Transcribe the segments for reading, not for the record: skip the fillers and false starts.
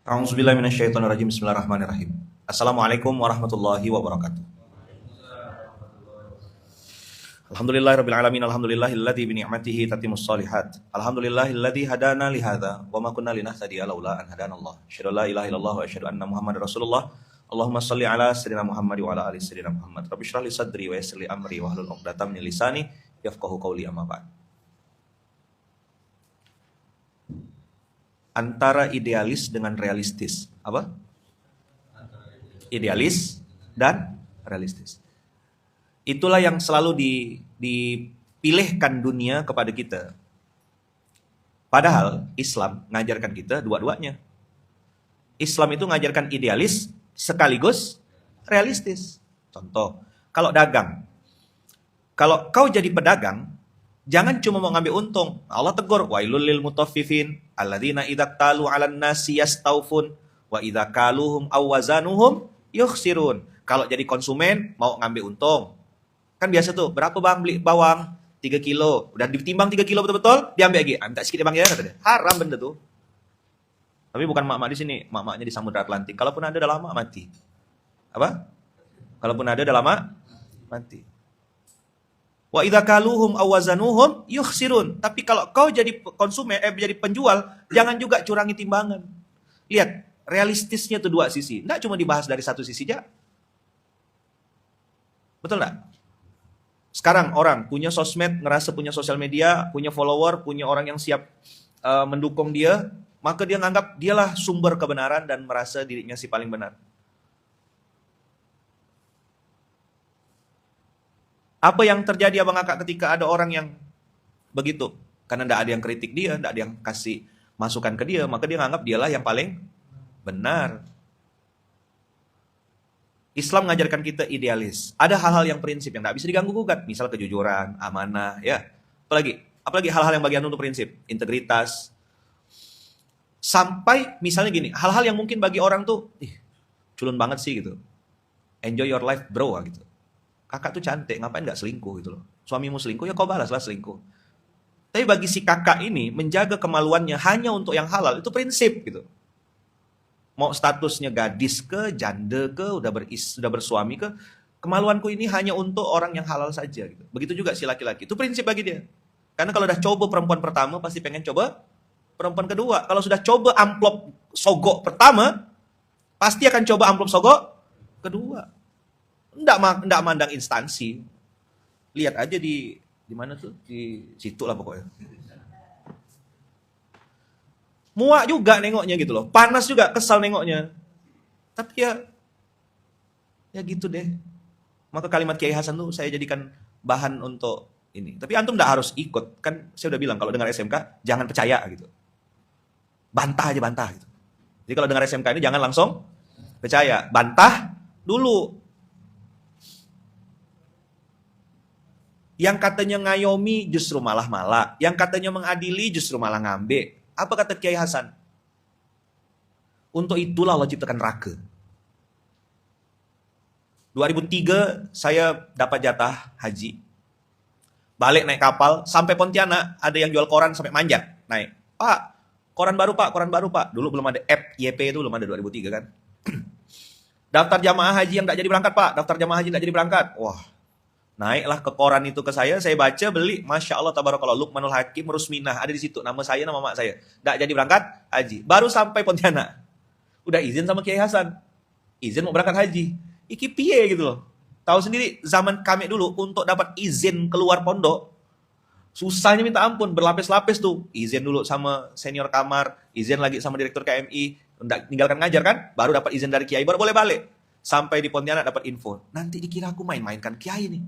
A'udzubillahi minasyaitonirrajim. Bismillahirrahmanirrahim. Assalamualaikum warahmatullahi wabarakatuh. Alhamdulillahirabbil alamin. Alhamdulillahilladzi bi ni'matihi tatimmus shalihat. Alhamdulillahilladzi hadana li hadza wa ma kunna linahtadiya laula an hadanallah. Asyhadu la ilaha illallah wa asyhadu anna Muhammadar Rasulullah. Allahumma shalli ala sayyidina Muhammad wa ala ali sayyidina Muhammad. Rabbi shrah li sadri wa yassir li amri wa hlul 'uqdatam min lisani yafqahu qawli, amma ba'd. Antara idealis dengan realistis. Apa? Idealis dan realistis. Itulah yang selalu dipilihkan dunia kepada kita. Padahal Islam mengajarkan kita dua-duanya. Islam itu mengajarkan idealis sekaligus realistis. Contoh, kalau dagang. Kalau kau jadi pedagang, jangan cuma mau ngambil untung. Allah tegur, wailul lil mutaffifin alladzina idza talu 'alan nasi yastawfun wa idza kaluhum aw wazanuhum yukhsirun. Kalau jadi konsumen mau ngambil untung. Kan biasa tuh, berapa bang beli bawang? 3 kilo. Udah ditimbang 3 kilo betul-betul, diambil lagi. Minta sedikit ya bang ya, kata dia. Haram benda tuh. Tapi bukan mak-mak di sini, mak-maknya di Samudra Atlantik. Kalaupun ada udah lama mati. Apa? Kalaupun ada udah lama mati. Wa idza kaluhum aw wazanuhum yukhsirun. Tapi kalau kau jadi konsumen, jadi penjual, jangan juga curangi timbangan. Lihat, realistisnya tuh dua sisi. Enggak cuma dibahas dari satu sisi aja. Betul enggak? Sekarang orang punya sosmed, ngerasa punya sosial media, punya follower, punya orang yang siap mendukung dia, maka dia nganggap dialah sumber kebenaran dan merasa dirinya si paling benar. Apa yang terjadi abang kakak ketika ada orang yang begitu? Karena tidak ada yang kritik dia, tidak ada yang kasih masukan ke dia, maka dia nganggap dialah yang paling benar. Islam mengajarkan kita idealis. Ada hal-hal yang prinsip yang tidak bisa diganggu-gugat. Misal kejujuran, amanah, ya. Apalagi hal-hal yang bagian untuk prinsip. Integritas. Sampai misalnya gini, hal-hal yang mungkin bagi orang tuh, culun banget sih gitu. Enjoy your life bro, gitu. Kakak tuh cantik, ngapain nggak selingkuh gitu loh. Suamimu selingkuh, ya kau balaslah selingkuh. Tapi bagi si kakak ini, menjaga kemaluannya hanya untuk yang halal, itu prinsip gitu. Mau statusnya gadis ke, janda ke, udah bersuami ke, kemaluanku ini hanya untuk orang yang halal saja. Gitu. Begitu juga si laki-laki. Itu prinsip bagi dia. Karena kalau udah coba perempuan pertama, pasti pengen coba perempuan kedua. Kalau sudah coba amplop sogok pertama, pasti akan coba amplop sogok kedua. Nggak mandang instansi. Lihat aja di mana tuh? Di situ lah pokoknya. Muak juga nengoknya gitu loh. Panas juga, kesal nengoknya. Tapi ya gitu deh. Maka kalimat Kiai Hasan tuh saya jadikan bahan untuk ini. Tapi antum nggak harus ikut. Kan saya udah bilang kalau dengar SMK jangan percaya gitu. Bantah aja bantah gitu. Jadi kalau dengar SMK ini jangan langsung percaya. Bantah dulu. Yang katanya ngayomi justru malah. Yang katanya mengadili justru malah ngambek. Apa kata Kiai Hasan? Untuk itulah Allah ciptakan neraka. 2003 saya dapat jatah haji. Balik naik kapal, sampai Pontianak ada yang jual koran sampai manjat. Naik. Pak, koran baru pak. Dulu belum ada app YP itu, belum ada 2003 kan. Daftar jamaah haji yang tidak jadi berangkat pak. Wah, naiklah ke koran itu ke saya baca, beli, Masya Allah, tabarakallah, Luqmanul Hakim, Rusminah, ada di situ, nama saya, nama mak saya. Nggak jadi berangkat haji. Baru sampai Pontianak. Udah izin sama Kiai Hasan. Izin mau berangkat haji. Iki piye gitu loh. Tahu sendiri, zaman kami dulu, untuk dapat izin keluar pondok, susahnya minta ampun, berlapis-lapis tuh. Izin dulu sama senior kamar, izin lagi sama direktur KMI, tinggalkan ngajar kan, baru dapat izin dari Kiai, baru boleh balik. Sampai di Pontianak dapat info. Nanti dikira aku main-mainkan Kiai nih.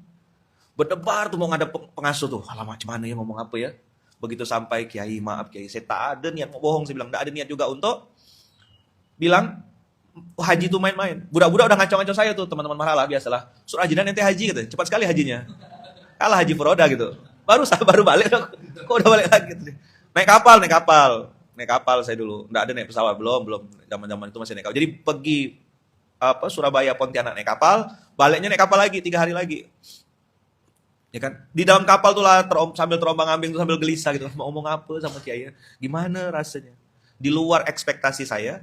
Berdebar tuh mau ngadep pengasuh tuh. Alamak, cuman ya ngomong apa ya. Begitu sampai, Kiai maaf Kiai, saya tak ada niat mau bohong. Saya bilang, tak ada niat juga untuk bilang haji itu main-main. Budak-budak udah ngacau-ngacau saya tuh, teman-teman marhalah biasalah. Surah hajinan ente haji gitu. Cepat sekali hajinya. Kalah haji Furoda gitu. Baru balik, kok udah balik lagi gitu. Naik kapal saya dulu. Enggak ada naik pesawat, belum. Zaman-zaman itu masih naik kapal. Jadi pergi Surabaya Pontianak naik kapal, baliknya naik kapal lagi 3 hari lagi. Ya kan? Di dalam kapal tuh lah sambil terombang-ambing tuh sambil gelisah gitu. Mau ngomong apa sama Kiai? Gimana rasanya? Di luar ekspektasi saya.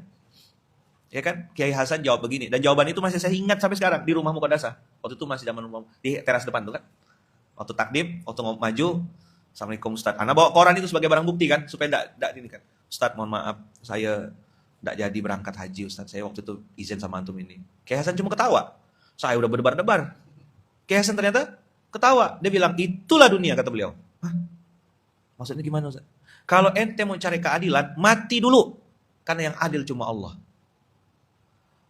Ya kan? Kiai Hasan jawab begini. Dan jawaban itu masih saya ingat sampai sekarang di rumah Mukaddasah. Waktu itu masih zaman rumah, di teras depan tuh kan. Waktu takdim, waktu maju, Assalamualaikum Ustaz. Ana bawa koran itu sebagai barang bukti kan, supaya enggak ini kan. Ustaz, mohon maaf, saya enggak jadi berangkat haji Ustaz. Saya waktu itu izin sama antum ini. Kiai Hasan cuma ketawa. Saya udah berdebar-debar. Kiai Hasan ternyata ketawa. Dia bilang, itulah dunia, kata beliau. Hah? Maksudnya gimana Ustaz? Kalau ente mau cari keadilan, mati dulu. Karena yang adil cuma Allah.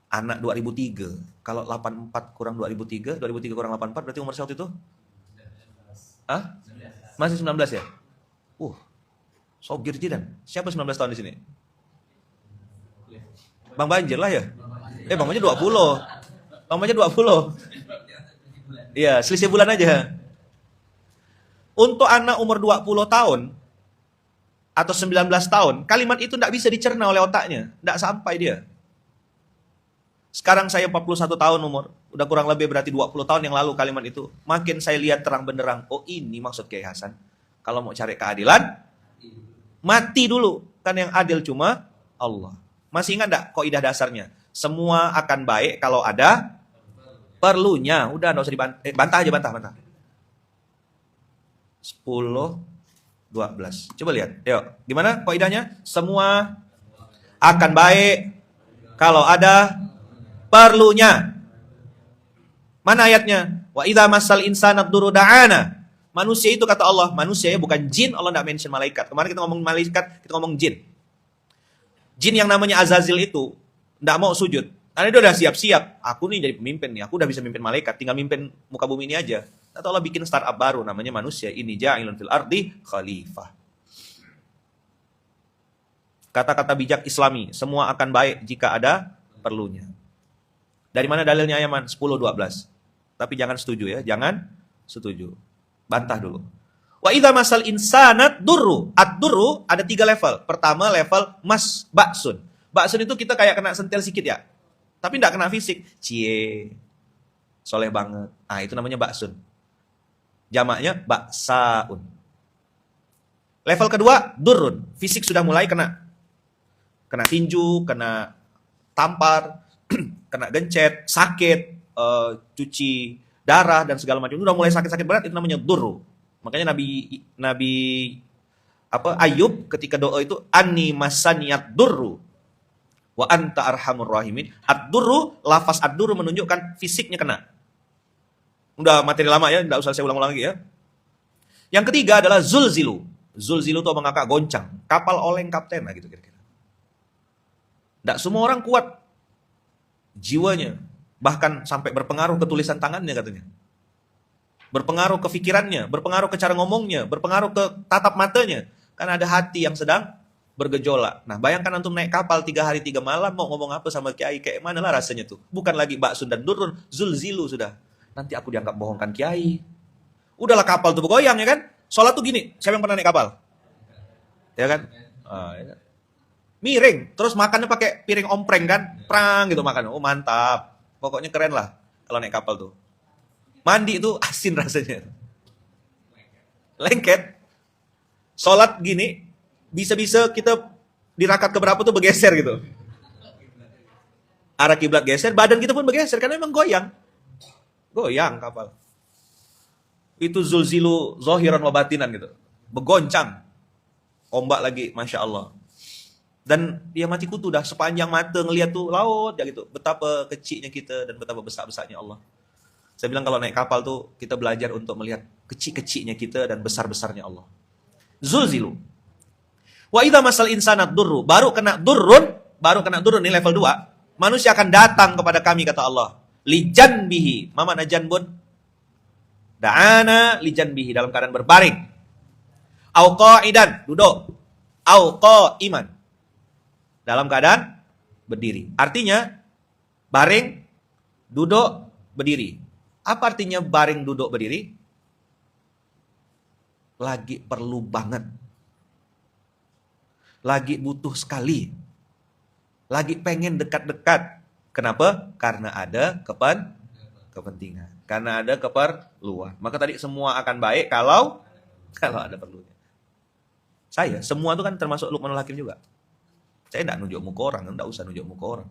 Anak 2003, kalau 84 kurang 2003 kurang 84 berarti umur saya waktu itu? Hah? Masih 19 ya? Sogir jidan. Siapa 19 tahun di sini? Bang Banjir lah ya? Bang Banjir 20. Bang Banjir 20. Iya, selisih bulan aja. Untuk anak umur 20 tahun atau 19 tahun, kalimat itu tidak bisa dicerna oleh otaknya. Tidak sampai dia. Sekarang saya 41 tahun umur, udah kurang lebih berarti 20 tahun yang lalu kalimat itu. Makin saya lihat terang benderang, oh ini maksud Kiai Hasan. Kalau mau cari keadilan, mati dulu. Kan yang adil cuma Allah. Masih ingat enggak kaidah dasarnya? Semua akan baik kalau ada perlunya. Udah enggak usah dibantah, bantah. 10, 12. Coba lihat, yuk. Gimana kaidahnya? Semua akan baik kalau ada perlunya. Mana ayatnya? Wa idza masal insana dzurru da'ana. Manusia itu kata Allah, manusia ya bukan jin, Allah enggak mention malaikat. Kemarin kita ngomong malaikat, kita ngomong jin. Jin yang namanya Azazil itu enggak mau sujud. Karena dia udah siap-siap. Aku nih jadi pemimpin nih, aku udah bisa mimpin malaikat, tinggal mimpin muka bumi ini aja. Atau Allah bikin startup baru namanya manusia. Ini ja'ilun fil ardi khalifah. Kata-kata bijak Islami, semua akan baik jika ada perlunya. Dari mana dalilnya Yaman? 10, 12. Tapi jangan setuju ya, jangan setuju. Bantah dulu. Wa idza masal insanat durru. Ad-durru ada 3 level. Pertama level ba'sun. Ba'sun itu kita kayak kena sentil sedikit ya. Tapi enggak kena fisik. Cie. Soleh banget. Itu namanya ba'sun. Jamaknya ba'saun. Level kedua durrun. Fisik sudah mulai kena. Kena tinju, kena tampar, kena gencet, sakit, cuci darah dan segala macam. Itu udah mulai sakit-sakit berat, itu namanya durru. Makanya Nabi Ayub ketika doa itu anni masaniyat durru wa anta arhamur rahimin. Ad-durru, lafaz ad-durru menunjukkan fisiknya kena. Udah materi lama ya, enggak usah saya ulang-ulang lagi ya. Yang ketiga adalah zulzilu. Zulzilu itu mengakak goncang, kapal oleng kapten lah gitu kira-kira. Enggak semua orang kuat jiwanya, bahkan sampai berpengaruh ke tulisan tangannya katanya. Berpengaruh ke pikirannya, berpengaruh ke cara ngomongnya, berpengaruh ke tatap matanya. Kan ada hati yang sedang bergejolak. Nah, bayangkan antum naik kapal 3 hari 3 malam mau ngomong apa sama kiai, kayak mana lah rasanya tuh. Bukan lagi ba'sun dan durrun, zulzilu sudah. Nanti aku dianggap bohongkan kiai. Udahlah kapal tuh bergoyang ya kan? Sholat tuh gini, siapa yang pernah naik kapal? Ya kan? Ya kan? Miring, terus makannya pakai piring ompreng kan? Prang gitu makan. Oh mantap. Pokoknya keren lah kalau naik kapal tuh. Mandi itu asin rasanya. Lengket. Sholat gini, bisa-bisa kita di rakaat keberapa tuh bergeser gitu. Arah kiblat geser, badan kita pun bergeser karena memang goyang. Goyang kapal. Itu zulzilu zahiran wa batinan gitu. Begoncang. Ombak lagi, Masya Allah. Dan dia mati kutu dah sepanjang mata ngelihat tuh laut ya gitu. Betapa kecilnya kita dan betapa besar-besarnya Allah. Saya bilang kalau naik kapal tuh kita belajar untuk melihat kecil-kecilnya kita dan besar-besarnya Allah. Zulzilu. Wa idza masal insana durru, baru kena durrun ini level 2. Manusia akan datang kepada kami kata Allah. Lijanbihi. Ma mana janbun? Da'ana lijanbihi dalam keadaan berbaring. Au qa'idan, duduk. Au qa'iman. Dalam keadaan berdiri. Artinya baring, duduk, berdiri. Apa artinya baring, duduk, berdiri? Lagi perlu banget. Lagi butuh sekali. Lagi pengen dekat-dekat. Kenapa? Karena ada kepentingan. Karena ada keperluan. Maka tadi semua akan baik kalau ada perlunya. Saya, semua itu kan termasuk Luqmanul Hakim juga. Saya tidak nunjuk muka orang, tidak usah nunjuk muka orang.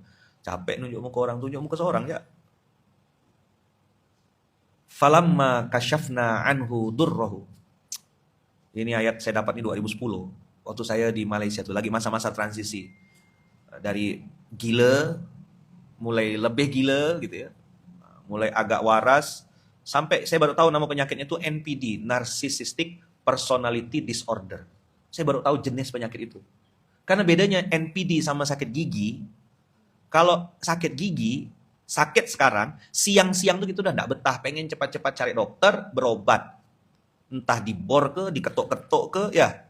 Capek nunjuk muka orang, tunjuk muka seorang ya. Falamma kasyafna anhu durrahu. Ini ayat saya dapat ini 2010. Waktu saya di Malaysia tuh lagi masa-masa transisi. Dari gila, mulai lebih gila gitu ya. Mulai agak waras, sampai saya baru tahu nama penyakitnya itu NPD, Narcissistic Personality Disorder. Saya baru tahu jenis penyakit itu. Karena bedanya NPD sama sakit gigi, kalau sakit gigi, sakit sekarang, siang-siang tuh gitu udah nggak betah, pengen cepat-cepat cari dokter, berobat. Entah dibor ke, diketuk-ketuk ke, ya.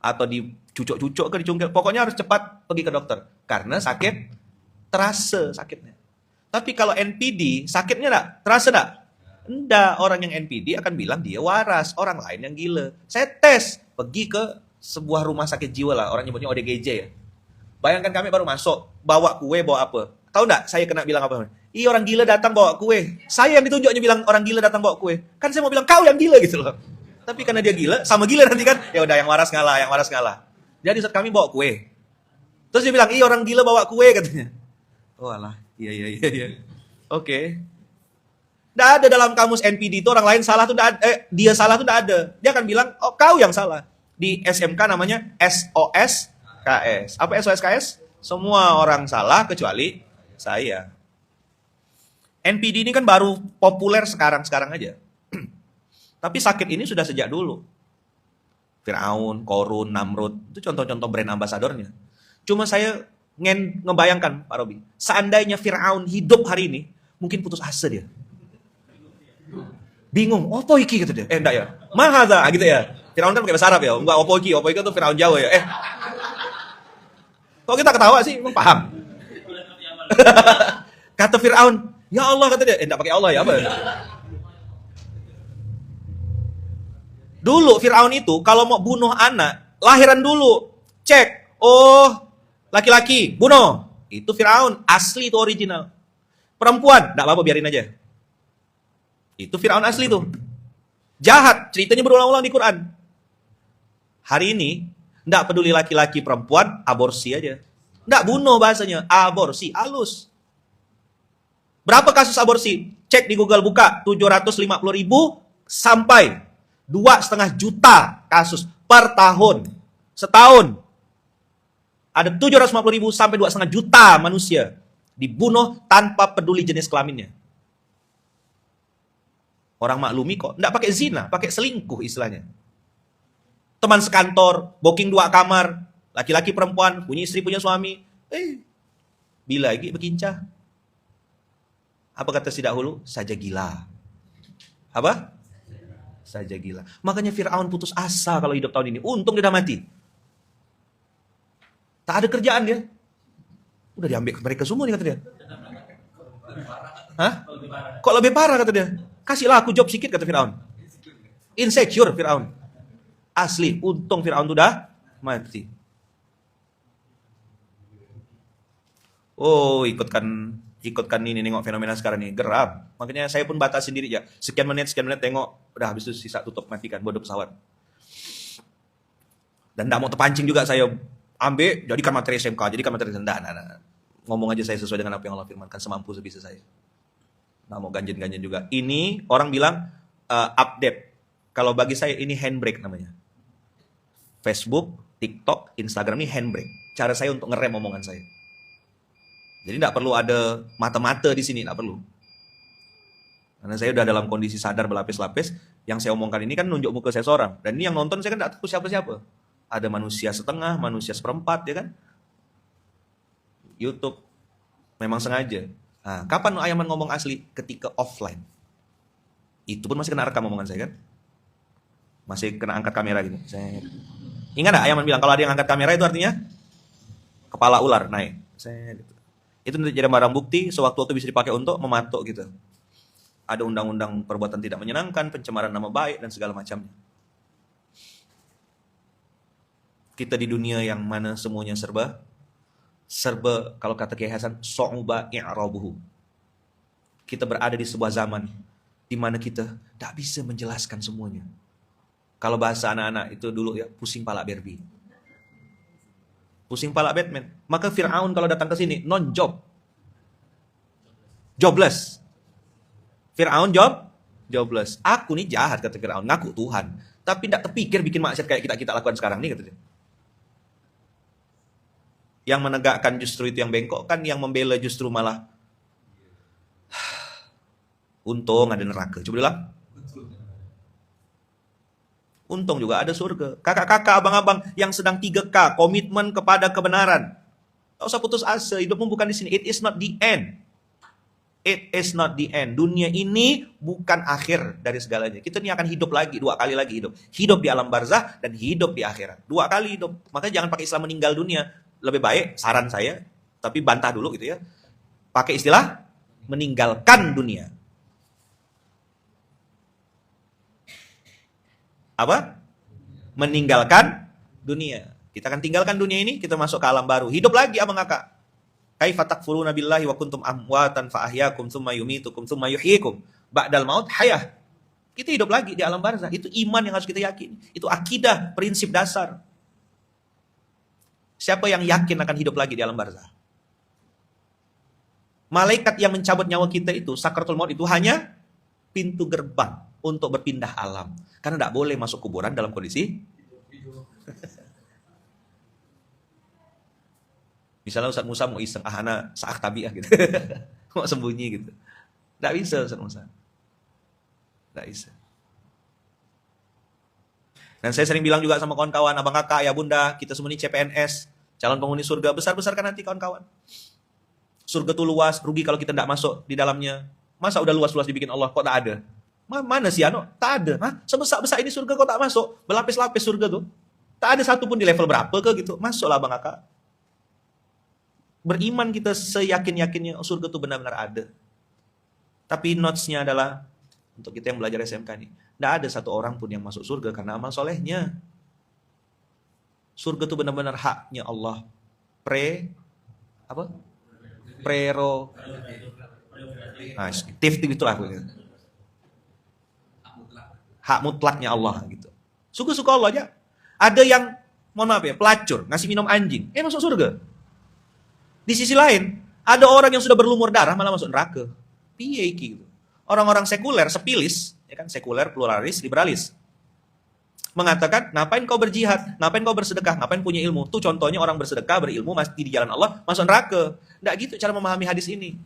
Atau dicucuk-cucuk ke, dicungkil. Pokoknya harus cepat pergi ke dokter. Karena sakit, terasa sakitnya. Tapi kalau NPD, sakitnya enggak? Terasa enggak? Enggak. Orang yang NPD akan bilang dia waras, orang lain yang gila. Saya tes, pergi ke sebuah rumah sakit jiwa lah, orang nyebutnya ODGJ ya. Bayangkan kami baru masuk, bawa kue, bawa apa? Tahu enggak saya kena bilang apa? Ih, orang gila datang bawa kue. Saya yang ditunjuknya bilang orang gila datang bawa kue. Kan saya mau bilang kau yang gila gitu loh. Tapi karena dia gila, sama gila nanti kan, ya udah yang waras ngalah, yang waras ngalah. Jadi saat kami bawa kue. Terus dia bilang, "Ih, orang gila bawa kue," katanya. Oh alah, iya. Oke. Nggak ada dalam kamus NPD itu orang lain salah tuh dia salah tuh nggak ada. Dia akan bilang, "Oh, kau yang salah." Di SMK namanya SOSKS. Apa SOSKS? Semua orang salah kecuali saya. NPD ini kan baru populer sekarang-sekarang aja. Tapi sakit ini sudah sejak dulu. Firaun, Korun, Namrud, itu contoh-contoh brand ambasadornya. Cuma saya ngebayangkan, Pak Robi, seandainya Firaun hidup hari ini, mungkin putus asa dia. Bingung, opo iki gitu dia. Enggak ya. Mahadha gitu ya. Firaun kan pakai bahasa Arab ya. Enggak opo iki itu Firaun Jawa ya. Kok kita ketawa sih? Emang paham? Kata Firaun, "Ya Allah," kata dia. Enggak pakai Allah ya, apa? Dulu Firaun itu kalau mau bunuh anak, lahiran dulu. Cek. Oh, laki-laki, bunuh. Itu Firaun, asli itu original. Perempuan, enggak apa-apa biarin aja. Itu Firaun asli tuh. Jahat, ceritanya berulang-ulang di Quran. Hari ini, enggak peduli laki-laki perempuan, aborsi aja. Enggak bunuh bahasanya, aborsi, halus. Berapa kasus aborsi? Cek di Google, buka 750.000 sampai 2,5 juta kasus per tahun. Setahun. Ada 750.000 sampai 2,5 juta manusia dibunuh tanpa peduli jenis kelaminnya. Orang maklumi kok. Nggak pakai zina, pakai selingkuh istilahnya. Teman sekantor, booking 2 kamar, laki-laki perempuan, punya istri, punya suami. Bila lagi berkincah. Apa kata si dahulu? Saja gila. Apa? Saja gila. Makanya Firaun putus asa kalau hidup tahun ini. Untung dia udah mati. Tak ada kerjaan dia. Udah diambil mereka semua nih kata dia. Hah? Kok lebih parah kata dia? Kasihlah aku job sedikit kata Firaun. Insecure Firaun. Asli, untung Firaun udah mati. Oh, ikutkan ini nengok fenomena sekarang nih, geram. Makanya saya pun batasi diri ya. Sekian menit tengok, udah habis itu sisa tutup matikan bodoh pesawat. Dan enggak mau terpancing juga saya ambil jadikan materi SMK, jadikan materi nah. Ngomong aja saya sesuai dengan apa yang Allah firmankan semampu sebisa saya. Nggak mau ganjen-ganjen juga. Ini orang bilang update. Kalau bagi saya ini handbrake namanya. Facebook, TikTok, Instagram ini handbrake. Cara saya untuk ngerem omongan saya. Jadi nggak perlu ada mata-mata di sini, nggak perlu. Karena saya udah dalam kondisi sadar berlapis-lapis. Yang saya omongkan ini kan nunjuk muka saya seorang. Dan ini yang nonton saya kan nggak tahu siapa-siapa. Ada manusia setengah, manusia seperempat, ya kan? YouTube memang sengaja. Nah, kapan Ayaman ngomong asli? Ketika offline. Itu pun masih kena rekam omongan saya kan? Masih kena angkat kamera gitu. Ingat nggak Ayaman bilang kalau ada yang angkat kamera itu artinya kepala ular naik. Itu nanti jadi barang bukti sewaktu-waktu bisa dipakai untuk mematuk gitu. Ada undang-undang perbuatan tidak menyenangkan, pencemaran nama baik dan segala macamnya. Kita di dunia yang mana semuanya serba kalau kata Kiai Hasan su'uba i'rabuhu. Kita berada di sebuah zaman di mana kita tak bisa menjelaskan semuanya. Kalau bahasa anak-anak itu dulu ya pusing pala Barbie. Pusing pala Batman. Maka Firaun kalau datang ke sini non job. Jobless. Fir'aun jobless. Aku nih jahat, kata Fir'aun, ngaku Tuhan. Tapi tidak terpikir bikin maksiat kayak kita lakukan sekarang nih, kata dia. Yang menegakkan justru itu yang bengkok, kan yang membela justru malah untung ada neraka. Coba bilang. Untung juga ada surga. Kakak-kakak, abang-abang yang sedang 3K, komitmen kepada kebenaran. Tak usah putus asa, hidupmu bukan di sini. It is not the end. It is not the end. Dunia ini bukan akhir dari segalanya. Kita ini akan hidup lagi, 2 kali lagi hidup. Hidup di alam barzah dan hidup di akhirat. 2 kali hidup. Makanya jangan pakai istilah meninggal dunia. Lebih baik, saran saya, tapi bantah dulu gitu ya. Pakai istilah meninggalkan dunia. Apa? Meninggalkan dunia. Kita akan tinggalkan dunia ini, kita masuk ke alam baru. Hidup lagi abang kakak. Kaifa takfuruna billahi wa kuntum amwatan fa ahyakum tsumma yumitukum tsumma yuhyikum ba'dal maut hayah. Kita hidup lagi di alam barzah. Itu iman yang harus kita yakini. Itu akidah, prinsip dasar. Siapa yang yakin akan hidup lagi di alam barzah? Malaikat yang mencabut nyawa kita itu, sakratul maut itu hanya pintu gerbang untuk berpindah alam. Karena tidak boleh masuk kuburan dalam kondisi misalnya Ustaz Musa mau iseng, anak saak tabiah gitu. Mau sembunyi gitu. Tidak bisa Ustaz Musa. Tidak bisa. Dan saya sering bilang juga sama kawan-kawan, abang kakak, ya bunda, kita semua ini CPNS, calon penghuni surga, besar-besarkan nanti kawan-kawan. Surga itu luas, rugi kalau kita tidak masuk di dalamnya. Masa udah luas-luas dibikin Allah, kok tak ada? Mana sih Ano? Tak ada. Hah? Sebesar-besar ini surga kok tak masuk? Berlapis-lapis surga tuh. Tak ada satu pun di level berapa ke gitu. Masuklah abang kakak. Beriman kita seyakin-yakinnya surga itu benar-benar ada. Tapi notes-nya adalah, untuk kita yang belajar SMK nih, tidak ada satu orang pun yang masuk surga karena amal solehnya. Surga itu benar-benar haknya Allah. Itulah. Hak mutlaknya Allah gitu. Suka-suka Allah aja. Ada yang, mohon maaf ya, pelacur, ngasih minum anjing, masuk surga. Di sisi lain, ada orang yang sudah berlumur darah malah masuk neraka. Piye iki gitu. Orang-orang sekuler, sepilis, ya kan, sekuler, pluralis, liberalis, mengatakan, ngapain kau berjihad? Ngapain kau bersedekah? Ngapain punya ilmu? Tuh contohnya orang bersedekah, berilmu, mati di jalan Allah, masuk neraka. Nggak gitu cara memahami hadis ini.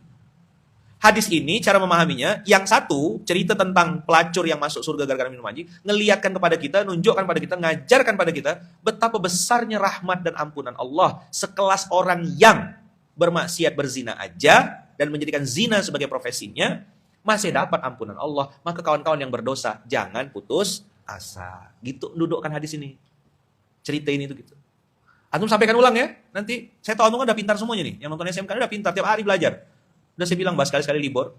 Hadis ini, cara memahaminya, yang satu, cerita tentang pelacur yang masuk surga gara-gara minum anjing, ngeliatkan kepada kita, nunjukkan pada kita, ngajarkan pada kita, betapa besarnya rahmat dan ampunan Allah, sekelas orang yang bermaksiat berzina aja, dan menjadikan zina sebagai profesinya, masih dapat ampunan Allah. Maka kawan-kawan yang berdosa, jangan putus asa. Gitu dudukkan hadis ini. Cerita ini tuh gitu. Antum sampaikan ulang ya. Nanti saya tahu antum kan udah pintar semuanya nih. Yang nonton SMK udah pintar, tiap hari belajar. Udah saya bilang bahas sekali-sekali libur.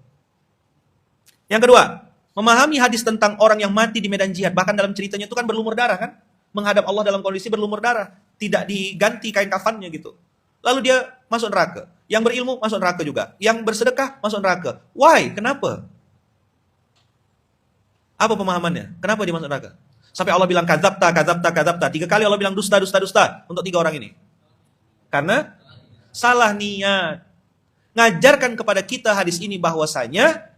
Yang kedua, memahami hadis tentang orang yang mati di medan jihad. Bahkan dalam ceritanya itu kan berlumur darah kan. Menghadap Allah dalam kondisi berlumur darah. Tidak diganti kain kafannya gitu. Lalu dia masuk neraka. Yang berilmu masuk neraka juga. Yang bersedekah masuk neraka. Why? Kenapa? Apa pemahamannya? Kenapa dia masuk neraka? Sampai Allah bilang kadzabta. 3 kali Allah bilang dusta untuk 3 orang ini. Karena salah niat. Ngajarkan kepada kita hadis ini bahwasanya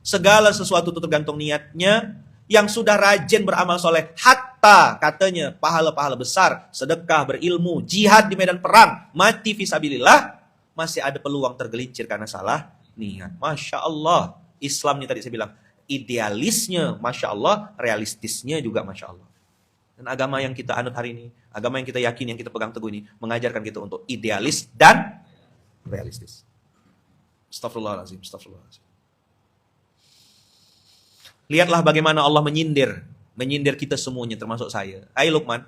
segala sesuatu itu tergantung niatnya. Yang sudah rajin beramal soleh, hatta katanya pahala-pahala besar, sedekah, berilmu, jihad di medan perang, mati fisabilillah, masih ada peluang tergelincir karena salah niat. Masya Allah, Islam ini tadi saya bilang, idealisnya Masya Allah, realistisnya juga Masya Allah. Dan agama yang kita anut hari ini, agama yang kita yakin, yang kita pegang teguh ini, mengajarkan kita untuk idealis dan realistis. Astagfirullahaladzim. Lihatlah bagaimana Allah menyindir kita semuanya, termasuk saya. Ayo Luqman,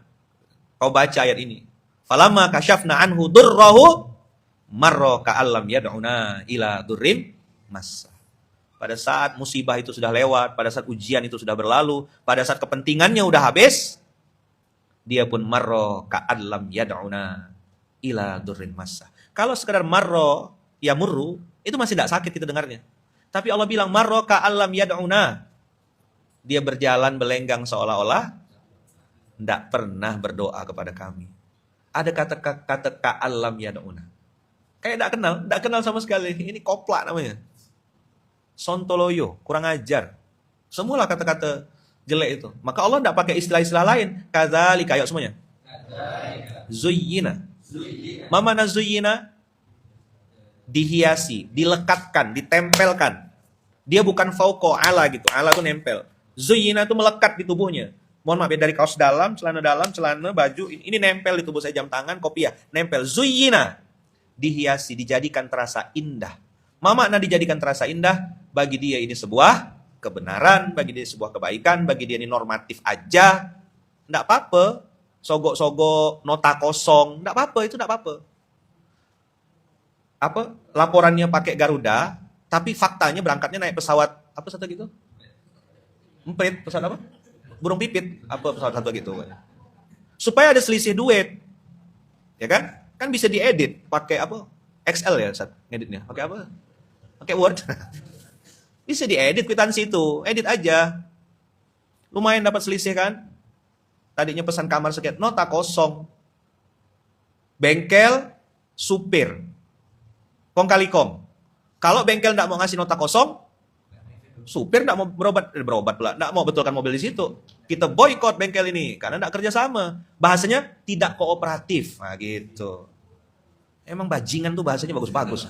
kau baca ayat ini. Falamma kasyafna anhu durrahu marra ka'allam yad'una ila durrim massa. Pada saat musibah itu sudah lewat, pada saat ujian itu sudah berlalu, pada saat kepentingannya udah habis, dia pun marra ka'allam yad'una ila durrim massa. Kalau sekedar marra yamurru, itu masih tidak sakit kita dengarnya. Tapi Allah bilang marra ka'allam yad'una. Dia berjalan belenggang seolah-olah tidak pernah berdoa kepada kami. Ada kata ka'allam yad'una. Kayak tidak kenal sama sekali. Ini koplak namanya. Sontoloyo, kurang ajar. Semualah kata-kata jelek itu. Maka Allah tidak pakai istilah-istilah lain. Kadzalika, ayo semuanya. Zuyyina. Ma mana zuyyina? Dihiasi, dilekatkan, ditempelkan. Dia bukan fauqa ala gitu. Ala itu nempel. Zuyyina itu melekat di tubuhnya. Mohon maaf ya, dari kaos dalam, celana baju, ini nempel di tubuh saya, jam tangan, kopiah, nempel. Zuyyina. Dihiasi, dijadikan terasa indah. Ma makna dijadikan terasa indah? Bagi dia ini sebuah kebenaran, bagi dia sebuah kebaikan, bagi dia ini normatif aja. Enggak apa-apa. Sogok-sogok, nota kosong, enggak apa-apa, itu enggak apa-apa. Apa? Laporannya pakai Garuda, tapi faktanya berangkatnya naik pesawat, apa satu gitu? Emprit, pesawat apa? Burung pipit, apa pesawat satu gitu. Supaya ada selisih duit. Ya kan? Kan bisa diedit pakai apa? Excel ya, Ustaz, ngeditnya. Pakai apa? Pakai Word. Bisa diedit kwitansi itu, edit aja. Lumayan dapat selisih kan? Tadinya pesan kamar sekian, nota kosong. Bengkel, supir. Kong kali kong. Kalau bengkel enggak mau ngasih nota kosong, supir enggak mau berobat pula, enggak mau betulkan mobil di situ. Kita boykot bengkel ini karena enggak kerja sama. Bahasanya tidak kooperatif. Nah, gitu. Emang bajingan tuh bahasanya bagus-bagus.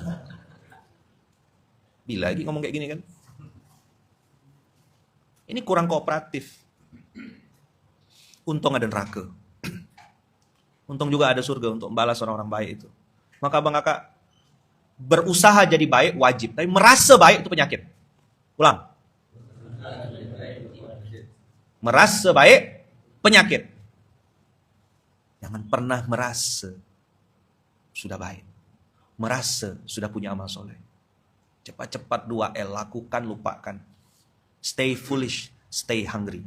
Bila lagi ngomong kayak gini kan. Ini kurang kooperatif. Untung ada neraka. Untung juga ada surga untuk membalas orang-orang baik itu. Maka abang kakak, berusaha jadi baik wajib, tapi merasa baik itu penyakit. Ulang. Merasa baik penyakit. Jangan pernah merasa sudah baik. Merasa sudah punya amal soleh. Cepat-cepat 2L, lakukan, lupakan. Stay foolish, stay hungry.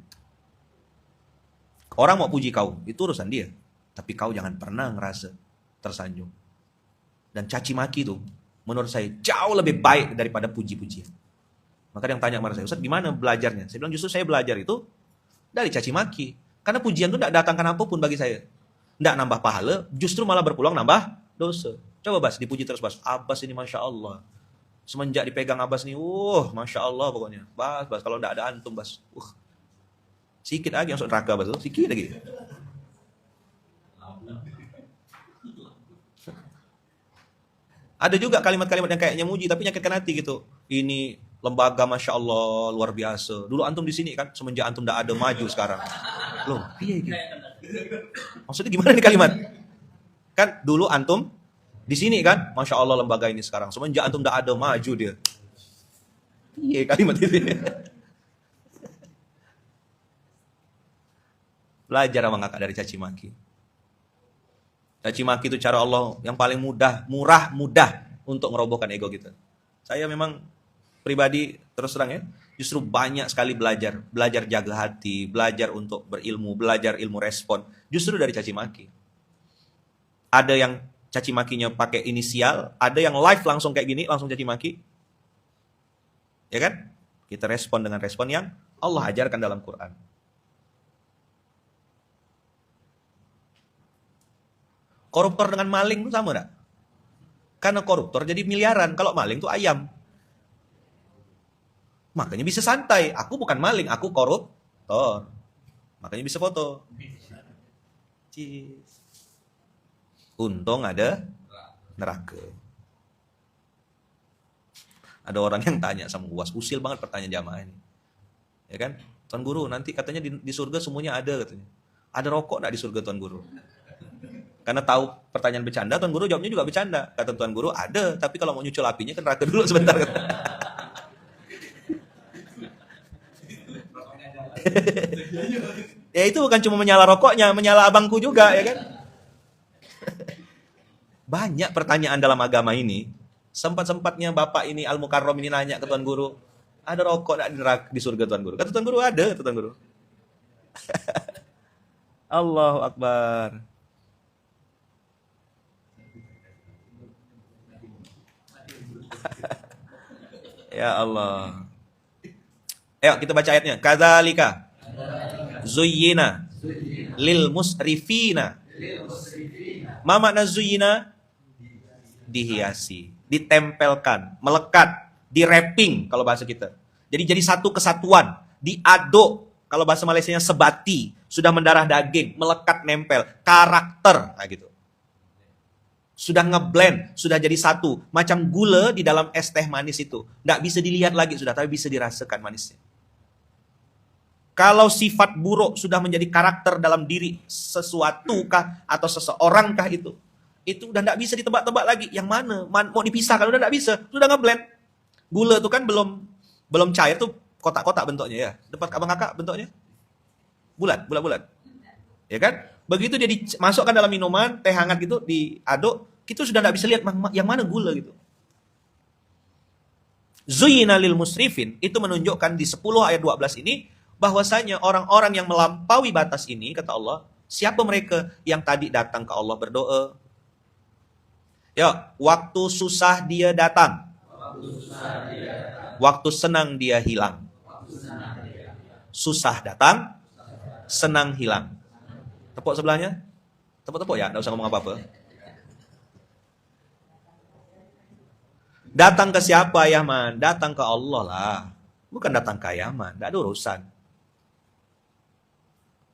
Orang mau puji kau, itu urusan dia. Tapi kau jangan pernah ngerasa tersanjung. Dan caci maki itu, menurut saya jauh lebih baik daripada puji-pujian. Maka yang tanya kepada saya, Ustaz gimana belajarnya? Saya bilang justru saya belajar itu dari caci maki. Karena pujian itu tidak datangkan apapun bagi saya. Tidak nambah pahala, justru malah berpulang nambah dosa. Coba Bas, dipuji terus Bas. Abbas ini Masya Allah. Semenjak dipegang Abbas ini, Masya Allah pokoknya. Bas, kalau tidak ada antum Bas. Sikit lagi masuk neraka Bas, sikit lagi. Ada juga kalimat-kalimat yang kayaknya muji, tapi nyakitkan hati gitu. Ini lembaga Masya Allah, luar biasa. Dulu antum di sini kan, semenjak antum tidak ada maju sekarang. Loh, iya gitu. Maksudnya gimana nih kalimat? Kan dulu antum di sini kan, Masya Allah lembaga ini sekarang. Semenjak antum tidak ada maju dia. Iya kalimat itu. Belajar sama kakak dari caci maki. Caci maki itu cara Allah yang paling mudah untuk merobohkan ego kita. Saya memang pribadi terus terang ya, justru banyak sekali belajar jaga hati, belajar untuk berilmu, belajar ilmu respon, justru dari caci maki. Ada yang caci makinya pakai inisial, ada yang live langsung kayak gini, langsung caci maki. Ya kan? Kita respon dengan respon yang Allah ajarkan dalam Quran. Koruptor dengan maling itu sama enggak? Karena koruptor jadi miliaran, kalau maling itu ayam. Makanya bisa santai. Aku bukan maling, aku koruptor. Makanya bisa foto. Untung ada neraka. Ada orang yang tanya sama UAS, usil banget pertanyaan jamaah ini. Ya kan? Tuan Guru, nanti katanya di surga semuanya ada katanya. Ada rokok enggak di surga Tuan Guru? Karena tahu pertanyaan bercanda, Tuan Guru jawabnya juga bercanda. Kata Tuan Guru, ada, tapi kalau mau nyucul apinya ke neraka dulu sebentar. Ya itu bukan cuma menyala rokoknya, menyala abangku juga, ya kan? Banyak pertanyaan dalam agama ini. Sempat-sempatnya Bapak ini Al-Mukarram ini nanya ke Tuan Guru, ada rokok enggak di surga Tuan Guru? Kata Tuan Guru, ada, kata Tuan Guru. Allahu Akbar. Ya Allah. Ayo kita baca ayatnya. Kadzalika zuyyina lil musrifina. Ma makna zuyyina? dihiasi, ditempelkan, melekat, di-wrapping kalau bahasa kita. Jadi satu kesatuan, diaduk kalau bahasa Malaysianya sebati, sudah mendarah daging, melekat nempel, karakter, nah gitu. Sudah ngeblend, sudah jadi satu. Macam gula di dalam es teh manis itu. Nggak bisa dilihat lagi sudah, tapi bisa dirasakan manisnya. Kalau sifat buruk sudah menjadi karakter dalam diri sesuatu kah atau seseorang kah itu udah nggak bisa ditebak-tebak lagi. Yang mana? Mau dipisahkan udah nggak bisa, sudah ngeblend. Gula itu kan belum cair tuh kotak-kotak bentuknya ya. Depan abang kakak bentuknya bulat. Ya kan? Begitu dia dimasukkan dalam minuman, teh hangat gitu, diaduk, kita sudah nggak bisa lihat yang mana gula gitu. Zuyina lil musrifin, itu menunjukkan di 10 ayat 12 ini, bahwasanya orang-orang yang melampaui batas ini, kata Allah, siapa mereka yang tadi datang ke Allah berdoa? Ya, waktu susah dia datang. Waktu senang dia hilang. Susah datang, senang hilang. Tepuk sebelahnya. Tepuk-tepuk ya, enggak usah ngomong apa-apa. Datang ke siapa ya, Man? Datang ke Allah lah. Bukan datang ke Yaman, enggak ada urusan.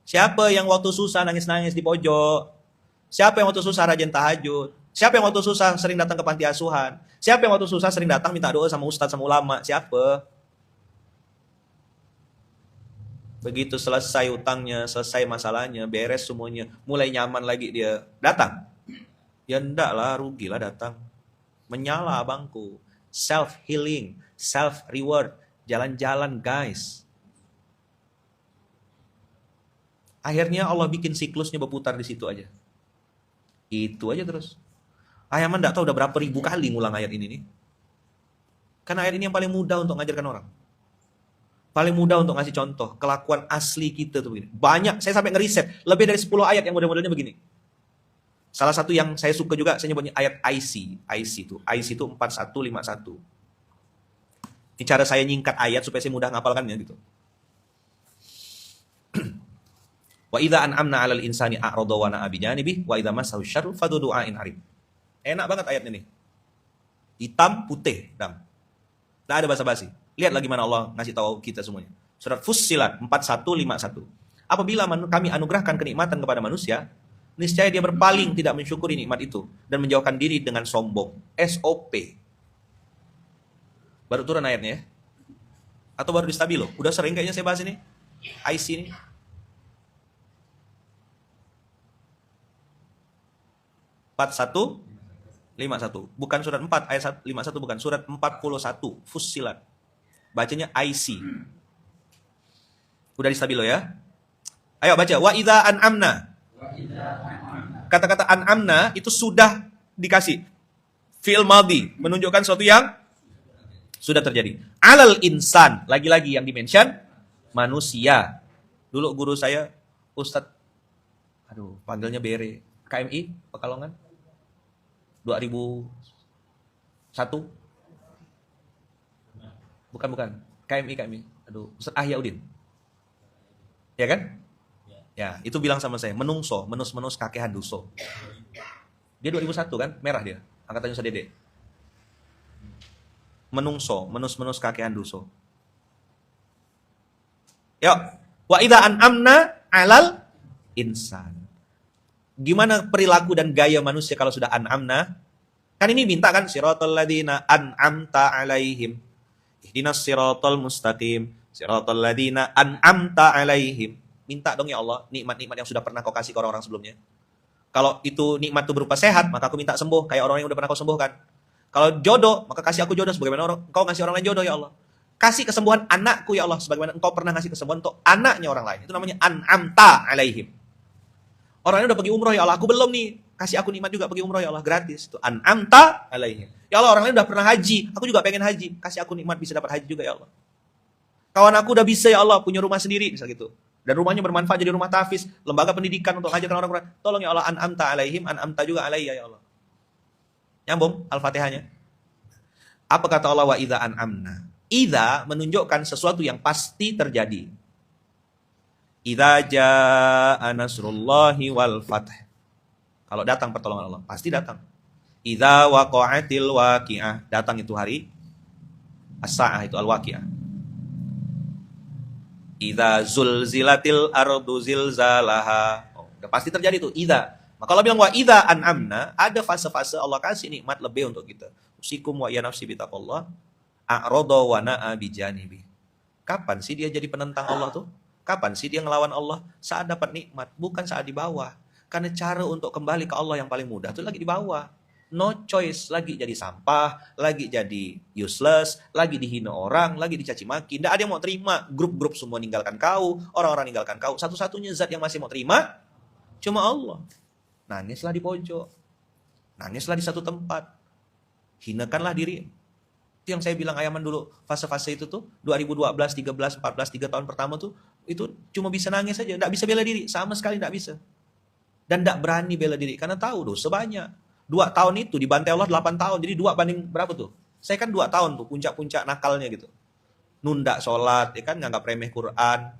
Siapa yang waktu susah nangis-nangis di pojok? Siapa yang waktu susah rajin tahajud? Siapa yang waktu susah sering datang ke panti asuhan? Siapa yang waktu susah sering datang minta doa sama ustadz, sama ulama? Siapa? Begitu selesai utangnya, selesai masalahnya, beres semuanya, mulai nyaman lagi dia datang. Ya enggak lah, rugilah datang. Menyala abangku. Self-healing, self-reward. Jalan-jalan guys. Akhirnya Allah bikin siklusnya berputar di situ aja. Itu aja terus. Ayaman enggak tahu udah berapa ribu kali ngulang ayat ini nih. Karena ayat ini yang paling mudah untuk ngajarkan orang. Paling mudah untuk ngasih contoh kelakuan asli kita tuh begini. Banyak, saya sampai ngeriset lebih dari 10 ayat yang model-modelnya begini. Salah satu yang saya suka juga, saya nyebutnya ayat IC itu 4151. Ini cara saya nyingkat ayat supaya saya mudah ngapalkannya gitu. Wa idza an'amna 'alal insani a'rada wa na'a bi janibi wa idza massahu syarru fadhu du'ain arif. Enak banget ayat ini. Hitam putih, dam. Enggak ada basa-basi. Lihat lagi mana Allah ngasih tahu kita semuanya. Surat Fussilat 4151. Apabila kami anugerahkan kenikmatan kepada manusia, niscaya dia berpaling tidak mensyukuri nikmat itu dan menjauhkan diri dengan sombong. SOP. Baru turun ayatnya ya. Atau baru di stabilo? Udah sering kayaknya saya bahas ini. IC ini. Bukan surat 4 ayat 51, bukan surat 41 Fussilat. Bacanya IC. Udah di stabilo ya. Ayo baca. Wa idza an'amna. Kata-kata an'amna itu sudah dikasih. Fi'il madhi. Menunjukkan sesuatu yang sudah terjadi. Alal insan. Lagi-lagi yang dimention. Manusia. Dulu guru saya. Ustadz. Panggilnya Bere. KMI. Pekalongan. 2001. Bukan. KMI. Ustaz Ahyaudin. Ya kan? Ya, itu bilang sama saya, menungso, menus kakehan duso. Dia 2001 kan? Merah dia. Angkatannya Ustaz Dede. Menungso, menus kakehan duso. Yuk. Wa idza an'amna 'alal insan. Gimana perilaku dan gaya manusia kalau sudah an'amna? Kan ini minta kan siratal ladzina an'amta 'alaihim. Ihdinas siratal mustaqim, siratal ladzina an'amta 'alaihim. Minta dong ya Allah, nikmat-nikmat yang sudah pernah kau kasih ke orang-orang sebelumnya. Kalau itu nikmat itu berupa sehat, maka aku minta sembuh kayak orang yang udah pernah kau sembuhkan. Kalau jodoh, maka kasih aku jodoh sebagaimana engkau ngasih orang lain jodoh ya Allah. Kasih kesembuhan anakku ya Allah sebagaimana engkau pernah ngasih kesembuhan untuk anaknya orang lain. Itu namanya an'amta 'alaihim. Orangnya udah pergi umroh ya Allah, aku belum nih. Kasih aku nikmat juga pergi umroh ya Allah, gratis. Itu an'amta 'alaihim. Ya Allah, orang lain udah pernah haji, aku juga pengen haji. Kasih aku nikmat bisa dapat haji juga ya Allah. Kawan aku udah bisa ya Allah, punya rumah sendiri, misal gitu. Dan rumahnya bermanfaat jadi rumah tahfiz, lembaga pendidikan untuk ngajarkan orang-orang. Tolong ya Allah, an'amta 'alaihim, an'amta juga alayya ya Allah. Nyambung Al-Fatihahnya. Apa kata Allah wa idza an'amna? Idza menunjukkan sesuatu yang pasti terjadi. Idza jaa nasrullahi wal fath. Kalau datang pertolongan Allah, pasti datang. Idza waqa'atil waqi'ah. Datang itu hari as-sa'ah, itu al-waqi'ah. Idza zulzilatil ardu zilzalaha. Oh, udah pasti terjadi itu idza. Maka Allah bilang wa idza an'amna, ada fase-fase Allah kasih nikmat lebih untuk kita. Usikum wa ya nafsi bitaqallah a'rada wa na'a bijanibi. Kapan sih dia jadi penentang Allah tuh? Kapan sih dia ngelawan Allah? Saat dapat nikmat, bukan saat di bawah. Karena cara untuk kembali ke Allah yang paling mudah itu lagi di bawah. No choice, lagi jadi sampah, lagi jadi useless, lagi dihina orang, lagi dicaci maki. Tidak ada yang mau terima. Grup-grup semua ninggalkan kau, orang-orang ninggalkan kau. Satu-satunya zat yang masih mau terima cuma Allah. Nangislah di pojok, nangislah di satu tempat, hinakanlah diri. Itu yang saya bilang Ayaman dulu, fase-fase itu tuh 2012, 13, 14, 3 tahun pertama tuh itu cuma bisa nangis saja, tidak bisa bela diri, sama sekali tidak bisa. Dan tidak berani bela diri karena tahu dosa banyak. 2 tahun itu dibantai Allah 8 tahun. Jadi 2 banding berapa tuh? Saya kan 2 tahun tuh puncak-puncak nakalnya gitu. Nunda sholat, ya kan, nganggap remeh Quran.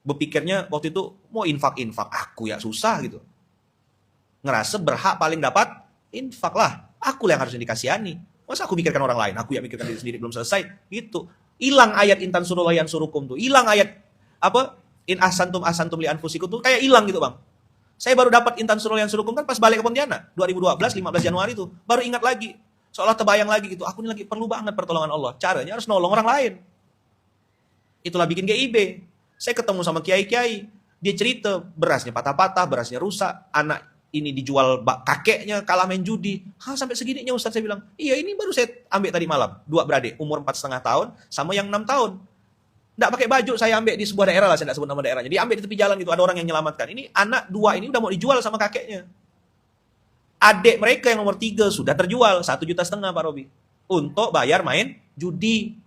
Berpikirnya waktu itu mau infak-infak, aku ya susah gitu. Ngerasa berhak paling dapat infak lah. Aku yang harusnya dikasihani. Masa aku mikirkan orang lain? Aku yang mikirkan diri sendiri belum selesai. Gitu. Hilang ayat intan surullah yang surukum tuh. Hilang ayat apa? In ahsantum li anfusikum tuh kayak hilang gitu, Bang. Saya baru dapat intan surul yang surukum kan pas balik ke Pontianak 2012 15 Januari itu. Baru ingat lagi. Seolah terbayang lagi gitu. Aku ini lagi perlu banget pertolongan Allah. Caranya harus nolong orang lain. Itulah bikin GIB. Saya ketemu sama kiai-kiai. Dia cerita berasnya patah-patah, berasnya rusak, anak ini dijual kakeknya kalah main judi. Sampai segininya Ustaz, saya bilang. Iya, ini baru saya ambil tadi malam. 2 beradik umur 4,5 tahun sama yang 6 tahun. Nggak pakai baju, saya ambil di sebuah daerah lah, saya nggak sebut nama daerahnya. Dia ambil di tepi jalan gitu, ada orang yang menyelamatkan. Ini anak 2 ini udah mau dijual sama kakeknya. Adik mereka yang nomor 3 sudah terjual 1,5 juta Pak Robi. Untuk bayar main judi.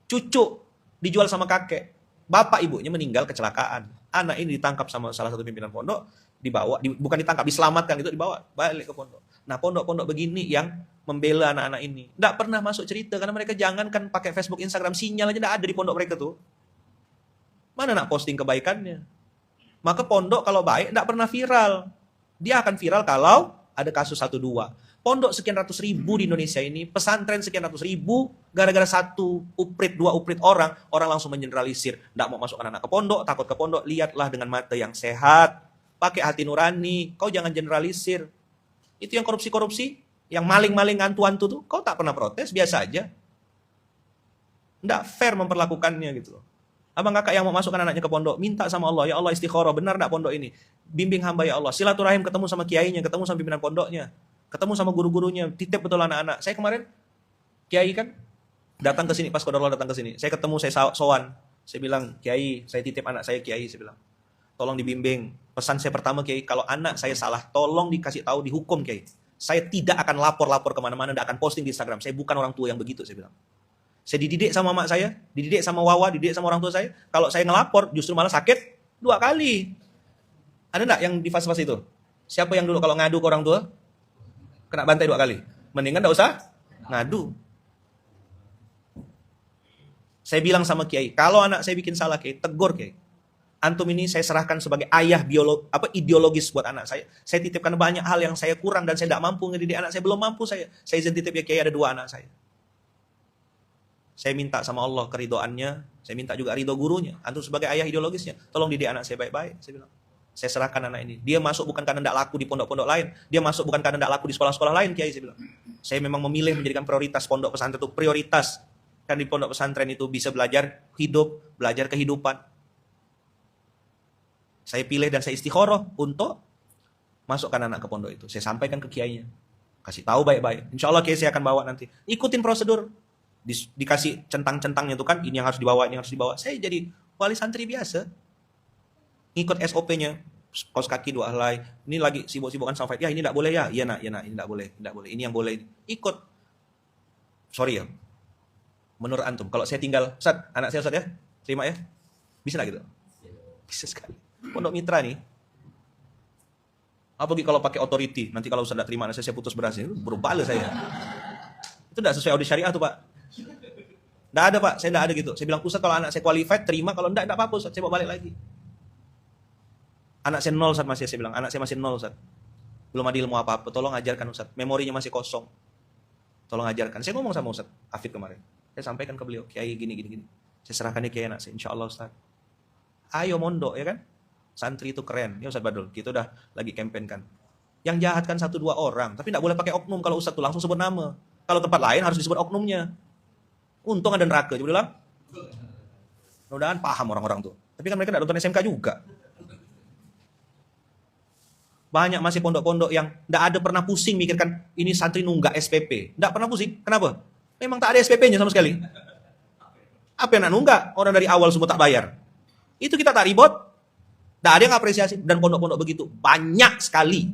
Cucu dijual sama kakek. Bapak ibunya meninggal kecelakaan. Anak ini ditangkap sama salah satu pimpinan pondok, dibawa, bukan ditangkap, diselamatkan gitu, dibawa balik ke pondok. Nah, pondok-pondok begini yang membela anak-anak ini. Nggak pernah masuk cerita, karena mereka jangankan pakai Facebook, Instagram, sinyal aja nggak ada di pondok mereka tuh. Mana nak posting kebaikannya? Maka pondok kalau baik nggak pernah viral. Dia akan viral kalau ada kasus 1-2. Pondok sekian ratus ribu di Indonesia ini, pesantren sekian ratus ribu, gara-gara 1 uprit, 2 uprit orang langsung mengeneralisir. Nggak mau masukkan anak ke pondok, takut ke pondok. Lihatlah dengan mata yang sehat, pakai hati nurani, kau jangan generalisir. Itu yang korupsi-korupsi, yang maling-maling hantu-hantu tuh, kau tak pernah protes, biasa aja. Nggak fair memperlakukannya gitu. Abang kakak yang mau masukkan anaknya ke pondok, minta sama Allah, ya Allah istikharah, benar nggak pondok ini? Bimbing hamba ya Allah, silaturahim, ketemu sama kiainya, ketemu sama pimpinan pondoknya, ketemu sama guru-gurunya, titip betul anak-anak. Saya kemarin, kiai kan, datang ke sini, pas Qadarullah datang ke sini, saya ketemu, saya sowan, saya bilang, kiai, saya titip anak saya, kiai, saya bilang, tolong dibimbing. Pesan saya pertama, kiai, kalau anak saya salah, tolong dikasih tahu, dihukum, kiai. Saya tidak akan lapor-lapor kemana-mana, tidak akan posting di Instagram. Saya bukan orang tua yang begitu, saya bilang. Saya dididik sama mak saya, dididik sama Wawa, dididik sama orang tua saya. Kalau saya ngelapor, justru malah sakit 2 kali. Ada enggak yang di fase-fase itu? Siapa yang dulu kalau ngadu ke orang tua, kena bantai 2 kali? Mendingan enggak usah ngadu. Saya bilang sama kiai, kalau anak saya bikin salah, kiai, tegur, kiai. Antum ini saya serahkan sebagai ayah ideologis buat anak saya. Saya titipkan banyak hal yang saya kurang dan saya tidak mampu ngedidik anak saya. Belum mampu saya. Saya izin titip ya kiai, ada 2 anak saya. Saya minta sama Allah keridhoannya, saya minta juga ridho gurunya. Antum sebagai ayah ideologisnya, tolong didik anak saya baik-baik. Saya bilang, saya serahkan anak ini. Dia masuk bukan karena tidak laku di pondok-pondok lain. Dia masuk bukan karena tidak laku di sekolah-sekolah lain, kiai, saya bilang. Saya memang memilih menjadikan prioritas pondok pesantren itu prioritas. Kan di pondok pesantren itu bisa belajar hidup, belajar kehidupan. Saya pilih dan saya istikharah untuk masukkan anak ke pondok itu. Saya sampaikan ke kiainya. Kasih tahu baik-baik. Insya Allah kiai saya akan bawa nanti. Ikutin prosedur. Dikasih centang-centangnya tuh kan, ini yang harus dibawa, ini yang harus dibawa. Saya jadi wali santri biasa. Ngikut SOP-nya. Kaos kaki 2 helai. Ini lagi sibuk-sibukan sama fight. Ya ini tidak boleh ya. Iya nak, ini tidak boleh. Ini yang boleh. Ikut. Sorry ya. Menurut antum, kalau saya tinggal, Ustaz, anak saya Ustaz ya, terima ya. Bisa nggak gitu? Bisa sekali. Pondok mitra nih. Apalagi kalau pakai authority, nanti kalau Ustaz tidak terima anak saya putus berasnya, berubah saya. Itu tidak sesuai audit syariah tuh Pak. Tidak ada Pak, saya tidak ada gitu. Saya bilang, Ustaz kalau anak saya qualified, terima. Kalau tidak apa-apa Ustaz, saya bawa balik lagi. Anak saya 0 Ustaz masih, saya bilang, anak saya masih 0 Ustaz. belum ada ilmu apa-apa, tolong ajarkan Ustaz. Memorinya masih kosong. Tolong ajarkan. Saya ngomong sama Ustaz Afid kemarin. Saya sampaikan ke beliau, Kiai gini. Saya serahkan dia Kiai anak saya, insya Allah Ustaz. Ayo mondok ya kan? Santri itu keren. Ya Ustaz Badul, kita udah lagi campaign kan. Yang jahat kan 1-2 orang, tapi tidak boleh pakai oknum kalau Ustaz tuh langsung sebut nama. Kalau tempat lain harus disebut oknumnya. Untung ada neraka, coba bilang. Mudah-mudahan paham orang-orang tuh. Tapi kan mereka tidak nonton SMK juga. Banyak masih pondok-pondok yang tidak ada pernah pusing mikirkan ini santri nunggak SPP. Tidak pernah pusing. Kenapa? Memang tak ada SPP-nya sama sekali. Apa yang nak nunggak? Orang dari awal semua tak bayar. Itu kita tak ribut. Tidak ada yang apresiasi. Dan pondok-pondok begitu. Banyak sekali.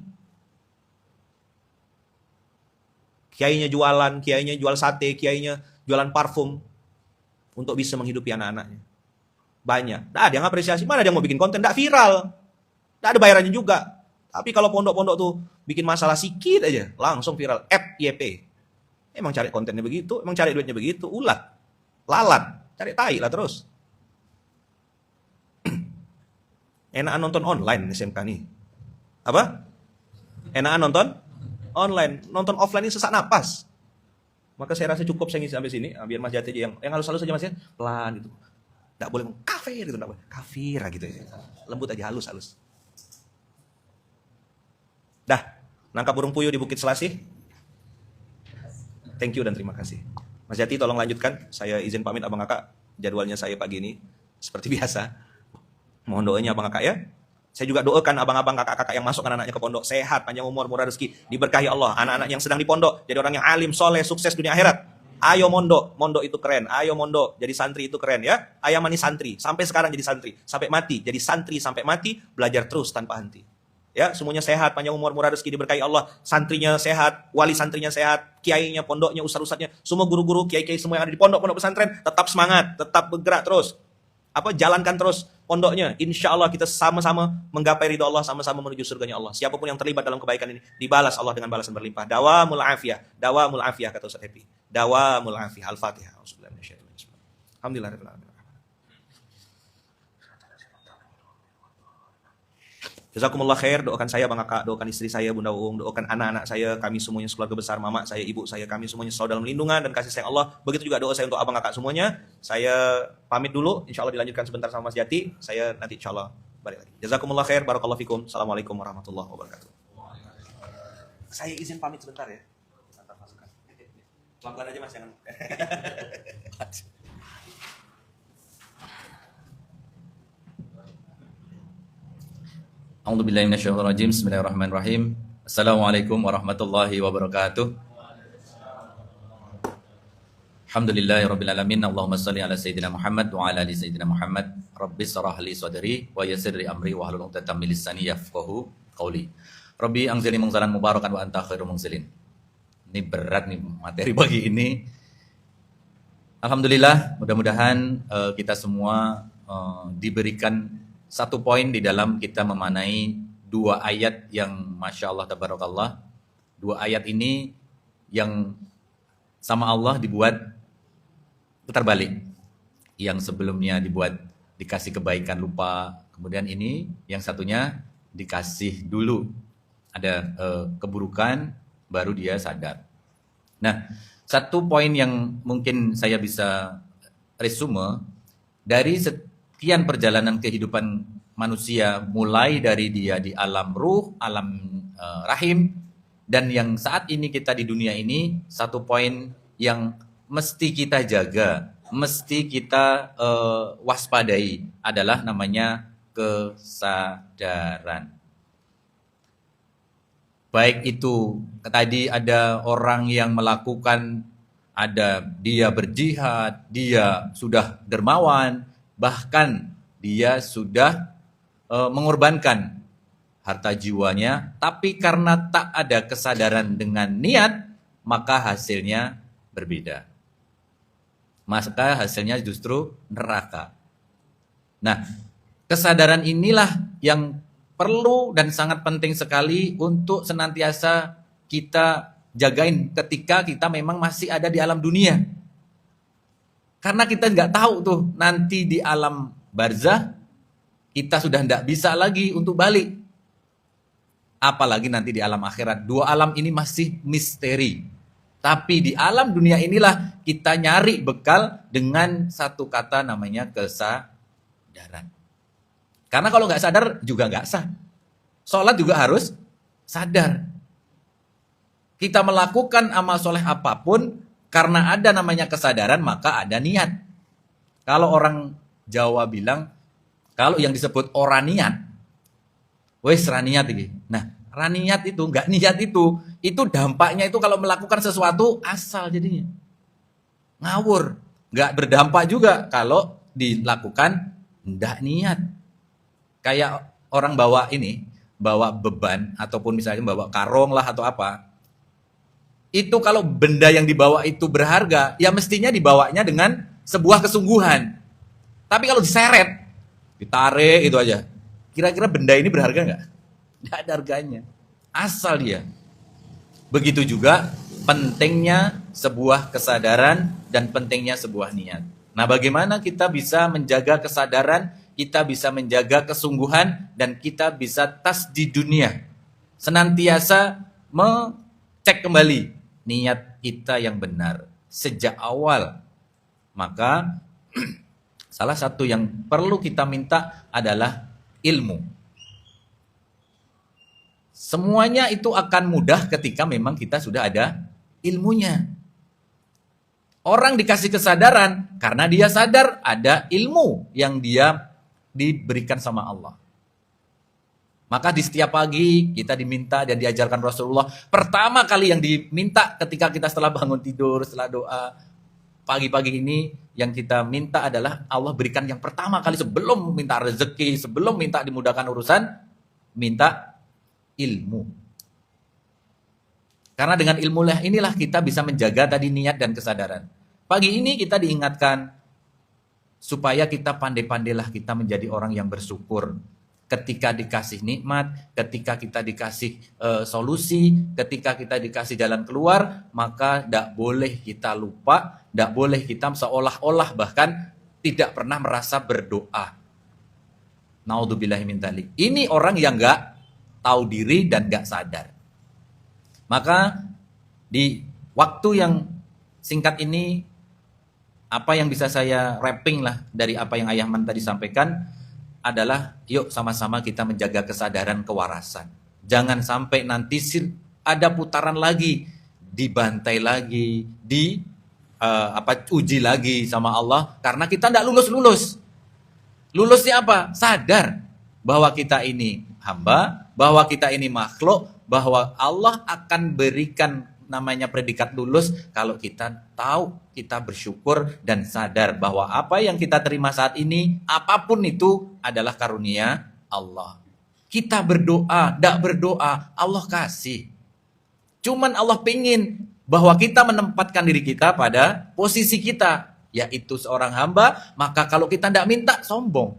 Kiainya jualan, kiainya jual sate, kiainya jualan parfum. Untuk bisa menghidupi anak-anaknya. Banyak. Tidak ada yang apresiasi. Mana ada yang mau bikin konten? Tidak viral. Tidak ada bayarannya juga. Tapi kalau pondok-pondok tuh bikin masalah sikit aja, langsung viral. FYP. Emang cari kontennya begitu, emang cari duitnya begitu, ulat. Lalat, cari tai lah terus. Enakan nonton online SMK nih. Apa? Enakan nonton online. Nonton offline ini sesak napas. Maka saya rasa cukup saya ngisi sampai sini. Biar Mas Jati aja yang halus-halus aja Mas ya. Pelan gitu. Nggak boleh kafir gitu. Nggak boleh. Kafir gitu ya. Lembut aja, halus-halus. Dah, nangkap burung puyuh di Bukit Selasih. Thank you dan terima kasih. Mas Jati tolong lanjutkan. Saya izin pamit abang kakak. Jadwalnya saya pagi ini seperti biasa. Mohon doanya abang kakak ya. Saya juga doakan abang-abang kakak-kakak yang masuk anak-anaknya ke pondok sehat, panjang umur, murah rezeki, diberkahi Allah. Anak-anak yang sedang di pondok jadi orang yang alim, soleh, sukses dunia akhirat. Ayo mondok, mondok itu keren. Ayo mondok, jadi santri itu keren ya. Ayah mani santri, sampai sekarang jadi santri, sampai mati, jadi santri sampai mati, belajar terus tanpa henti. Ya, semuanya sehat, panjang umur, murah rezeki, diberkahi Allah. Santrinya sehat, wali santrinya sehat, kiainya, pondoknya, ustaz-ustaznya, semua guru-guru, kiai-kiai semua yang ada di pondok-pondok pesantren tetap semangat, tetap bergerak terus. Jalankan terus pondoknya. Insya Allah kita sama-sama menggapai ridho Allah, sama-sama menuju surganya Allah. Siapapun yang terlibat dalam kebaikan ini dibalas Allah dengan balasan berlimpah. Dawamul afiyah kata Ustaz Happy. Dawamul afiyah. Al-Fatihah. Alhamdulillahirabbil alamin. Jazakumullah khair, doakan saya Bang Kakak, doakan istri saya Bunda Uung, doakan anak-anak saya, kami semuanya sekeluarga besar, mama saya, ibu saya, kami semuanya selalu dalam lindungan dan kasih sayang Allah. Begitu juga doa saya untuk Abang Kakak semuanya. Saya pamit dulu, insya Allah dilanjutkan sebentar sama Mas Jati. Saya nanti insya Allah balik lagi. Jazakumullah khair, barakallahu fikum. Assalamualaikum warahmatullahi wabarakatuh. Saya izin pamit sebentar ya. Pelan-pelan aja Mas, jangan. A'udzubillahi minasyaitonirrajim. Bismillahirrahmanirrahim. Assalamualaikum warahmatullahi wabarakatuh. Alhamdulillahirabbil alamin. Allahumma shalli ala sayyidina Muhammad wa ala ali sayyidina Muhammad. Rabbi shrah li sadri wa yassir li amri wa hlul 'uqdatam min lisani yafqahu qawli. Rabbi anzilni munzalan mubarakan wa anta khairul munzilin. Ini berat nih materi pagi ini. Alhamdulillah, mudah-mudahan kita semua diberikan satu poin di dalam kita memanai dua ayat yang Masya Allah Tabarakallah. Dua ayat ini yang sama Allah dibuat putar balik. Yang sebelumnya dibuat dikasih kebaikan lupa. Kemudian ini yang satunya dikasih dulu. Ada keburukan baru dia sadar. Nah, satu poin yang mungkin saya bisa resume dari sekian perjalanan kehidupan manusia, mulai dari dia di alam ruh, alam rahim, dan yang saat ini kita di dunia ini, satu poin yang mesti kita jaga, mesti kita waspadai adalah namanya kesadaran. Baik itu tadi ada orang yang melakukan, ada dia berjihad, dia sudah dermawan, bahkan dia sudah mengorbankan harta jiwanya, tapi karena tak ada kesadaran dengan niat, maka hasilnya berbeda. Maka hasilnya justru neraka. Nah, kesadaran inilah yang perlu dan sangat penting sekali untuk senantiasa kita jagain ketika kita memang masih ada di alam dunia. Karena kita nggak tahu tuh nanti di alam barzah kita sudah tidak bisa lagi untuk balik. apalagi nanti di alam akhirat. Dua alam ini masih misteri. Tapi di alam dunia inilah kita nyari bekal dengan satu kata namanya kesadaran. Karena kalau nggak sadar juga nggak sah. Sholat juga harus sadar. Kita melakukan amal soleh apapun, karena ada namanya kesadaran, maka ada niat. Kalau orang Jawa bilang, kalau yang disebut oraniat, wes raniat ini. Nah, raniat itu, nggak niat itu dampaknya itu kalau melakukan sesuatu asal jadinya. Ngawur. Nggak berdampak juga kalau dilakukan nggak niat. Kayak orang bawa beban, ataupun misalnya bawa karung lah atau apa. Itu kalau benda yang dibawa itu berharga, ya mestinya dibawanya dengan sebuah kesungguhan. Tapi kalau diseret, ditarik itu aja. Kira-kira benda ini berharga nggak? Nggak ada harganya. Asal dia. Begitu juga pentingnya sebuah kesadaran dan pentingnya sebuah niat. Nah, bagaimana kita bisa menjaga kesadaran, kita bisa menjaga kesungguhan, dan kita bisa tas di dunia. Senantiasa cek kembali niat kita yang benar sejak awal. Maka salah satu yang perlu kita minta adalah ilmu. Semuanya itu akan mudah ketika memang kita sudah ada ilmunya. Orang dikasih kesadaran karena dia sadar ada ilmu yang dia diberikan sama Allah. Maka di setiap pagi kita diminta dan diajarkan Rasulullah. Pertama kali yang diminta ketika kita setelah bangun tidur, setelah doa, pagi-pagi ini yang kita minta adalah Allah berikan yang pertama kali sebelum minta rezeki, sebelum minta dimudahkan urusan, minta ilmu. Karena dengan ilmu inilah kita bisa menjaga tadi niat dan kesadaran. Pagi ini kita diingatkan supaya kita pandai-pandailah kita menjadi orang yang bersyukur. Ketika dikasih nikmat, ketika kita dikasih solusi, ketika kita dikasih jalan keluar, maka tidak boleh kita lupa, tidak boleh kita seolah-olah bahkan tidak pernah merasa berdoa. Naudzubillahi min dzalik. Ini orang yang nggak tahu diri dan nggak sadar. Maka di waktu yang singkat ini, apa yang bisa saya wrapping lah dari apa yang Ayah Man tadi sampaikan adalah yuk sama-sama kita menjaga kesadaran kewarasan. Jangan sampai nanti ada putaran lagi, dibantai lagi, uji lagi sama Allah karena kita tidak lulus-lulus. Lulusnya apa? Sadar bahwa kita ini hamba, bahwa kita ini makhluk, bahwa Allah akan berikan namanya predikat lulus kalau kita tahu, kita bersyukur dan sadar bahwa apa yang kita terima saat ini, apapun itu adalah karunia Allah. Kita berdoa, tidak berdoa, Allah kasih. Cuman Allah pengen bahwa kita menempatkan diri kita pada posisi kita, yaitu seorang hamba, maka kalau kita tidak minta, sombong.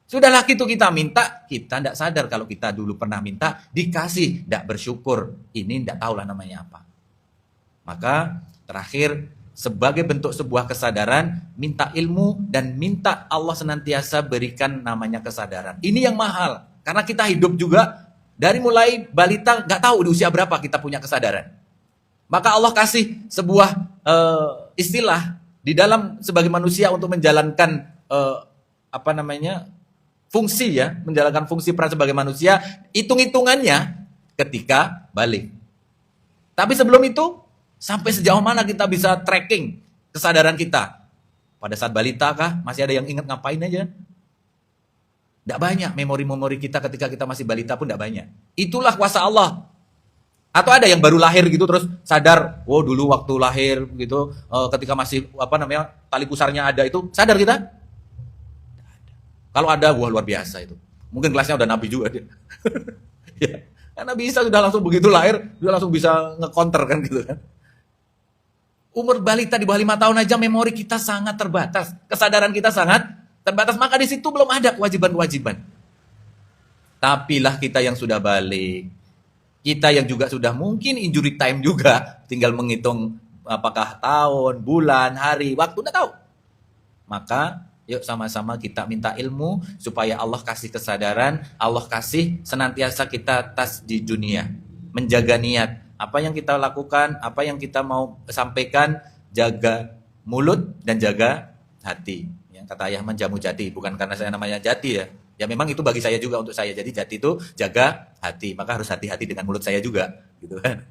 Sudahlah itu kita minta, kita tidak sadar kalau kita dulu pernah minta, dikasih, tidak bersyukur. Ini tidak tahulah namanya apa. Maka terakhir, sebagai bentuk sebuah kesadaran, minta ilmu dan minta Allah senantiasa berikan namanya kesadaran. Ini yang mahal, karena kita hidup juga dari mulai balita, nggak tahu di usia berapa kita punya kesadaran. Maka Allah kasih sebuah istilah di dalam sebagai manusia untuk menjalankan fungsi ya, menjalankan fungsi peran sebagai manusia, hitung-hitungannya ketika balik. Tapi sebelum itu, sampai sejauh mana kita bisa tracking kesadaran kita? Pada saat balita kah? Masih ada yang ingat ngapain aja? Tidak banyak memori-memori kita ketika kita masih balita pun tidak banyak. Itulah kuasa Allah. Atau ada yang baru lahir gitu terus sadar, oh dulu waktu lahir gitu, ketika masih tali pusarnya ada itu, sadar kita? Kalau ada, wah luar biasa itu. Mungkin kelasnya udah Nabi juga dia. Ya, karena bisa sudah langsung begitu lahir, sudah langsung bisa nge-counter kan gitu kan. Umur balita di bawah 5 tahun aja memori kita sangat terbatas. Kesadaran kita sangat terbatas. Maka di situ belum ada kewajiban-kewajiban. Tapilah kita yang sudah balik. Kita yang juga sudah mungkin injury time juga. Tinggal menghitung apakah tahun, bulan, hari, waktu, nggak tahu. Maka Yuk sama-sama kita minta ilmu supaya Allah kasih kesadaran, Allah kasih senantiasa kita tas di dunia. Menjaga niat. Apa yang kita lakukan, apa yang kita mau sampaikan, jaga mulut dan jaga hati. Ya, kata ayah menjamu jati, bukan karena saya namanya jati ya. Ya memang itu bagi saya juga untuk saya. Jadi jati itu jaga hati, maka harus hati-hati dengan mulut saya juga, gitu kan.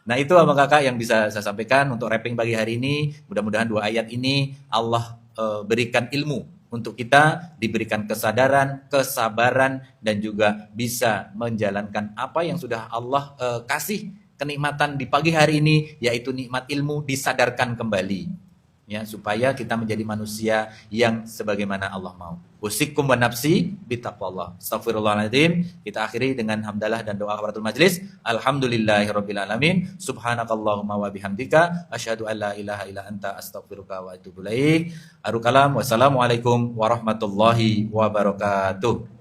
Nah itu abang kakak yang bisa saya sampaikan untuk rapping pagi hari ini. Mudah-mudahan 2 ayat ini Allah berikan ilmu untuk kita, diberikan kesadaran, kesabaran, dan juga bisa menjalankan apa yang sudah Allah kasih kenikmatan di pagi hari ini, yaitu nikmat ilmu disadarkan kembali. Ya, supaya kita menjadi manusia yang sebagaimana Allah mau. Usikum wa nafsi bitaqwallah. Astagfirullahaladzim. Kita akhiri dengan hamdalah dan doa kafaratul majlis. Alhamdulillahirabbil alamin. Subhanakallahumma wa bihamdika asyhadu an la ilaha illa anta astaghfiruka wa atubu ilaik. Aru kalam. Wassalamualaikum warahmatullahi wabarakatuh.